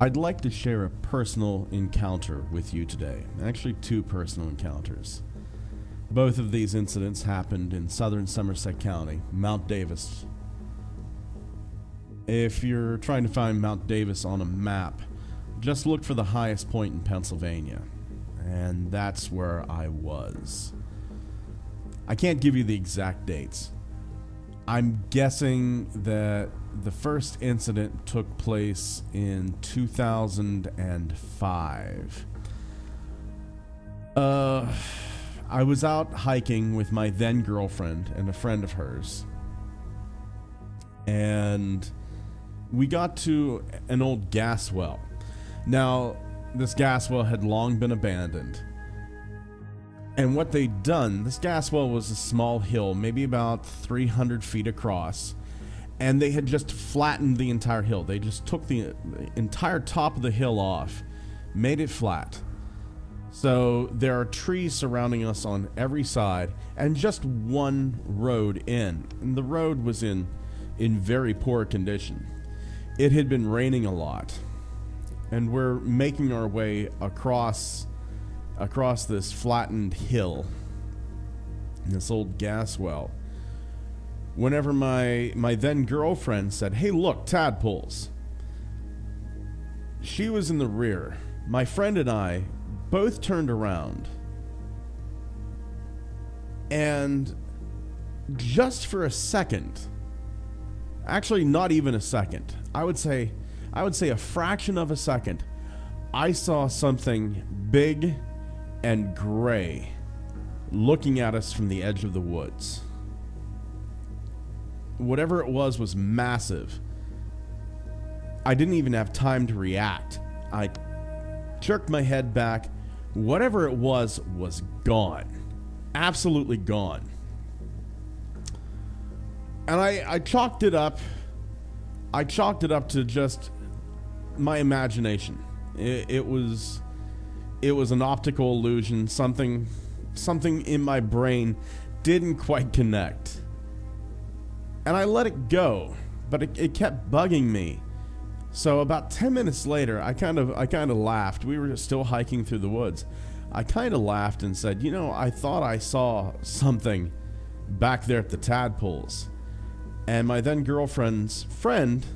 I'd like to share a personal encounter with you today. Actually, two personal encounters. Both of these incidents happened in southern Somerset County, Mount Davis. If you're trying to find Mount Davis on a map, just look for the highest point in Pennsylvania. And that's where I was. I can't give you the exact dates. I'm guessing that the first incident took place in 2005. I was out hiking with my then girlfriend and a friend of hers. And we got to an old gas well. Now, this gas well had long been abandoned. And what they'd done, this gas well was a small hill, maybe about 300 feet across, and they had just flattened the entire hill. They just took the entire top of the hill off, made it flat. So there are trees surrounding us on every side, and just one road in. And the road was in very poor condition. It had been raining a lot, and we're making our way across this flattened hill, this old gas well, whenever my then girlfriend said, "Hey, look, tadpoles." She was in the rear. My friend and I both turned around, and just for a second, actually not even a second, I would say a fraction of a second, I saw something big and gray looking at us from the edge of the woods. Whatever it was massive. I didn't even have time to react. I jerked my head back. Whatever it was gone. Absolutely gone. And I chalked it up. I chalked it up to just my imagination. It was an optical illusion. Something in my brain didn't quite connect. And I let it go, but it kept bugging me. So about 10 minutes later, I kind of laughed. We were still hiking through the woods. I kind of laughed and said, I thought I saw something back there at the tadpoles. And my then girlfriend's friend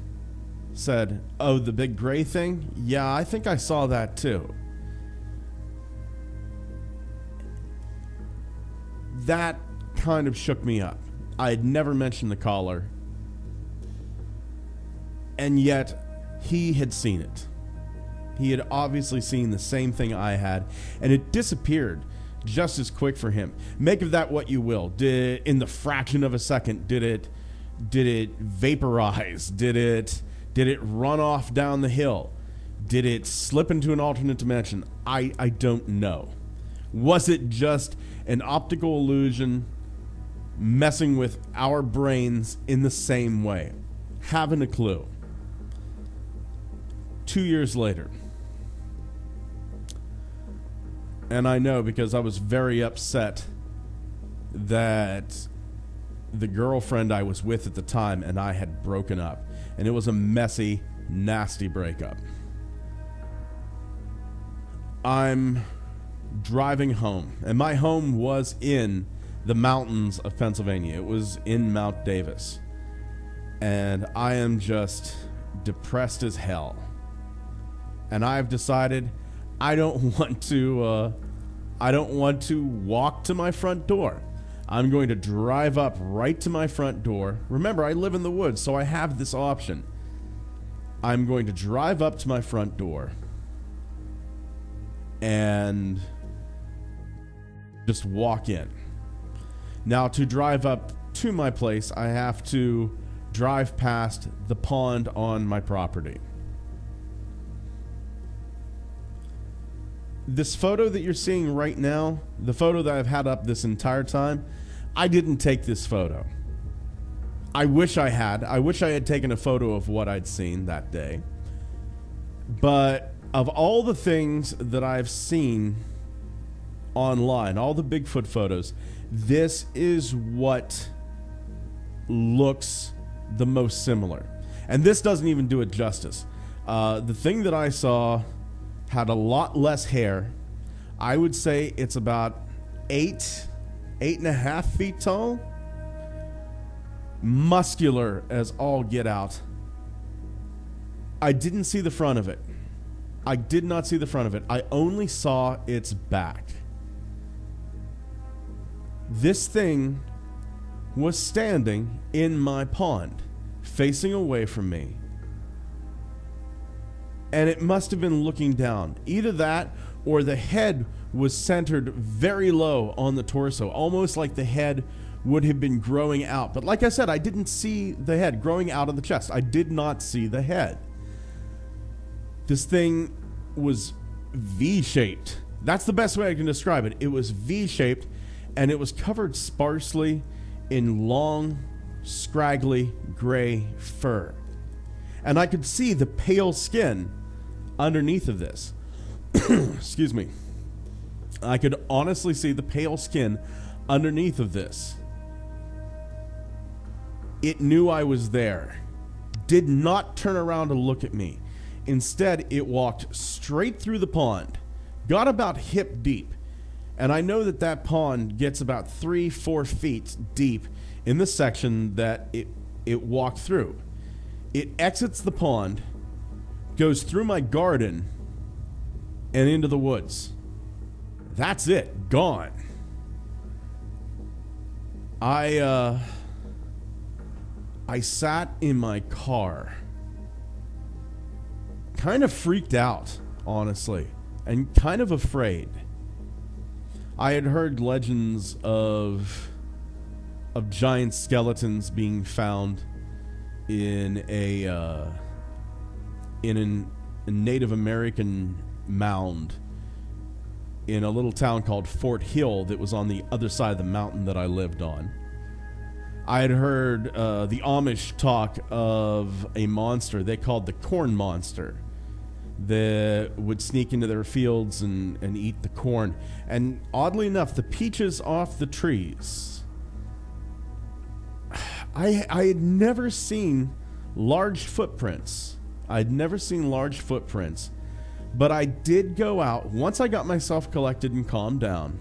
said, "Oh, the big gray thing? Yeah, I think I saw that too." That kind of shook me up. I had never mentioned the caller, and yet he had seen it. He had obviously seen the same thing I had, and it disappeared just as quick for him. Make of that what you will. In the fraction of a second, did it vaporize? Did it run off down the hill? Did it slip into an alternate dimension? I don't know. Was it just an optical illusion messing with our brains in the same way? Haven't a clue. 2 years later, and I know because I was very upset that the girlfriend I was with at the time and I had broken up, and it was a messy, nasty breakup. I'm driving home, and my home was in the mountains of Pennsylvania. It was in Mount Davis, and I am just depressed as hell. And I've decided I don't want to walk to my front door. I'm going to drive up right to my front door. Remember, I live in the woods, so I have this option. I'm going to drive up to my front door and just walk in. Now, to drive up to my place, I have to drive past the pond on my property. This photo that you're seeing right now, the photo that I've had up this entire time, I didn't take this photo. I wish I had. I wish I had taken a photo of what I'd seen that day. But of all the things that I've seen online, all the Bigfoot photos, this is what looks the most similar. And this doesn't even do it justice. The thing that I saw had a lot less hair. I would say it's about 8.5 feet tall. Muscular as all get out. I didn't see the front of it. I did not see the front of it. I only saw its back. This thing was standing in my pond, facing away from me. And it must have been looking down. Either that or the head was centered very low on the torso, almost like the head would have been growing out. But like I said, I didn't see the head growing out of the chest. I did not see the head. This thing was V-shaped. That's the best way I can describe it. It was V-shaped, and it was covered sparsely in long, scraggly gray fur. And I could see the pale skin underneath of this. Excuse me. I could honestly see the pale skin underneath of this. It knew I was there. Did not turn around to look at me. Instead, it walked straight through the pond, got about hip deep, and I know that that pond gets about 3-4 feet deep in the section that it walked through. It exits the pond, goes through my garden, and into the woods. That's it. Gone. I sat in my car, kind of freaked out, honestly, and kind of afraid. I had heard legends of giant skeletons being found in a Native American mound in a little town called Fort Hill that was on the other side of the mountain that I lived on. I had heard the Amish talk of a monster they called the corn monster that would sneak into their fields and eat the corn. And oddly enough, the peaches off the trees. I had never seen large footprints. I'd never seen large footprints. But I did go out, once I got myself collected and calmed down,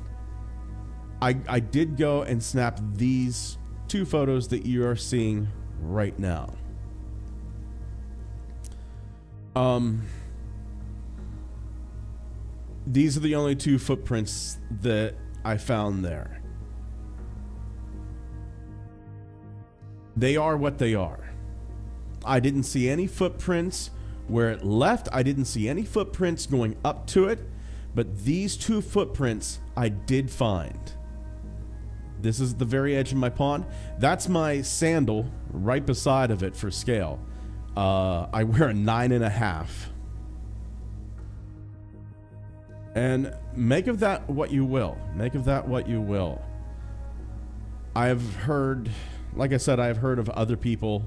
I did go and snap these 2 photos that you are seeing right now. These are the only 2 footprints that I found there. They are what they are. I didn't see any footprints where it left. I didn't see any footprints going up to it, but these 2 footprints I did find. This is the very edge of my pond. That's my sandal right beside of it for scale. I wear a 9.5. And make of that what you will. Make of that what you will. I've heard, like I said, I've heard of other people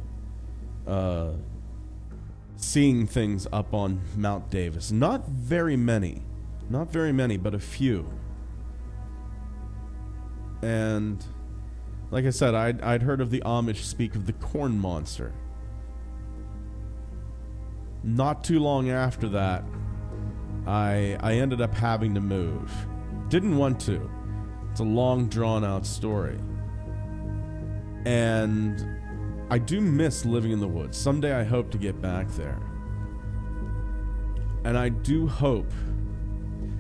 seeing things up on Mount Davis. Not very many, but a few. And like I said, I'd heard of the Amish speak of the corn monster. Not too long after that, I ended up having to move. Didn't want to. It's a long, drawn-out story. And I do miss living in the woods. Someday I hope to get back there. And I do hope,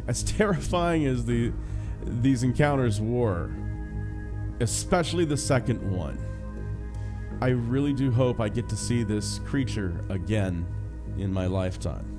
as terrifying as these encounters were, especially the second one, I really do hope I get to see this creature again in my lifetime.